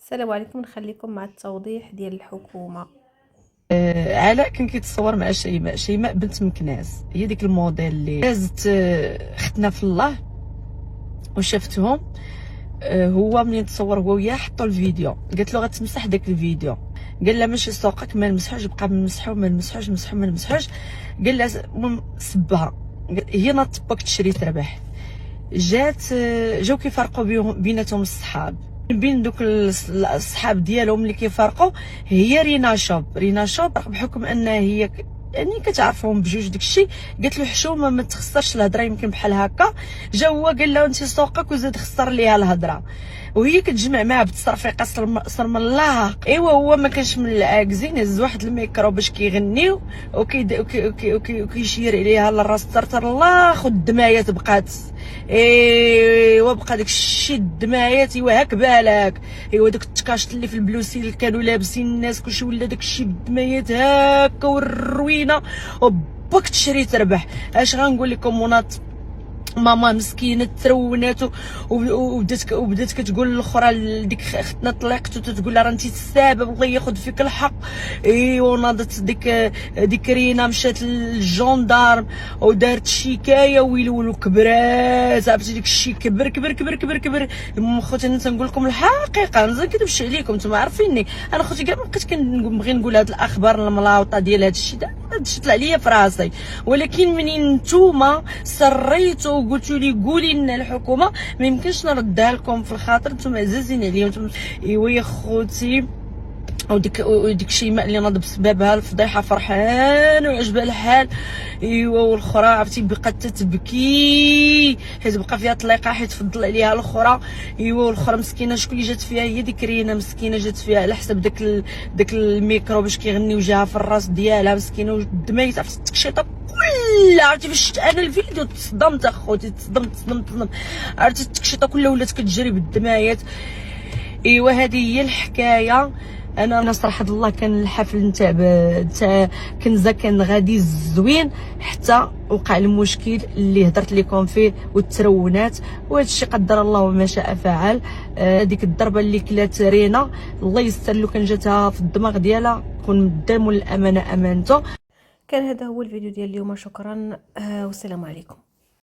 السلام عليكم. نخليكم مع التوضيح ديال الحكومه. علاء كان كيتصور مع شيماء بنت مكناس، هي ديك الموديل اللي دازت اختنا في الله وشافتهم. هو منين تصور هو وياه حطوا الفيديو، قالت له غتمسح داك الفيديو، قال لها ماشي سوقك ما نمسحوش، بقى نمسحو ما نمسحوش ما نمسحوش. قال لها سبها، هي ناضت باك تشري تربح. جاو كيفرقوا بيناتهم الصحاب، بين دوك الصحاب ديالهم اللي كيفرقوا هي رينا شوب بحكم انها هي يعني كتعرفهم بجوج داكشي. قالت له حشومه ما تخسرش الهضره، يمكن بحال هكا. جا هو قال لها انت سوقك وزاد خسر ليها الهضره، وهي كتجمع معاه بالتصرفيقه صرم الله. ايوا هو ما كانش من العاكزين، هز واحد الميكرو باش كيغنيو وكيشير عليها للراس ترتر الله. خد الدمايات بقات، ايوا بقى داك الشيء الدمايات. ايوا هاك بالك، ايوا داك التكاشط اللي في البلوسي اللي كانوا لابسين الناس كلشي ولا داك الشيء بالدمايات هاكا والروينه وباك تشري تربح. اش غنقول لكم وناط ماما مسكينه ترونات وبدات كتقول الاخرى ديك اختنا طلقت وتتقول لها راه انت السبب الله ياخذ فيك الحق. ايوا ناضت ديك رينا مشات للجندارم ودارت شكايه ويلولو كبرات. عرفتي ديك الشيء كبر كبر كبر كبر كبر. خوتي انا تنقول لكم الحقيقه، ما كنكذبش عليكم، نتوما عارفيني انا خوتي كاع ما بقيت كنبغي نقول هاد الاخبار الملاوطه ديال هاد الشيء، هاد الشيء طلع ليا في راسي. ولكن منين نتوما سريتوا وقلتوا لي قولي لنا الحكومه، ما يمكنش نردها لكم في الخاطر، نتوما عزازين عليا. ايوا يا خوتي، وديك شيماء اللي ناض بسببها الفضيحه فرحان وعجبها الحال. ايوا والاخرى عرفتي بقات تتبكي حيت بقى فيها طليقه، حيت فضل عليها الاخرى. ايوا والاخرى مسكينه شكون اللي جات فيها؟ هي ديك رينا مسكينه جات فيها على حسب داك الميكرو باش كيغني وجاها في الراس ديالها مسكينه والدمايت. عرفتي التكشيطه كلها، عرفتي فاش شفت انا الفيديو تصدمت اخوتي، تصدمت. عرفتي التكشيطه كلها ولات كتجري بالدمايات. ايوا هذه هي الحكايه. انا صراحه الله كان الحفل نتاع كنزه كان غادي زوين، حتى وقع المشكل اللي هضرت لكم فيه والترونات، وهذا الشيء قدر الله وما شاء فعل. هذيك الضربه اللي كلات رينا الله يستر لو كان جاتها في الدماغ ديالها كون مدام الامانه امانته. كان هذا هو الفيديو ديال اليوم، شكرا والسلام عليكم.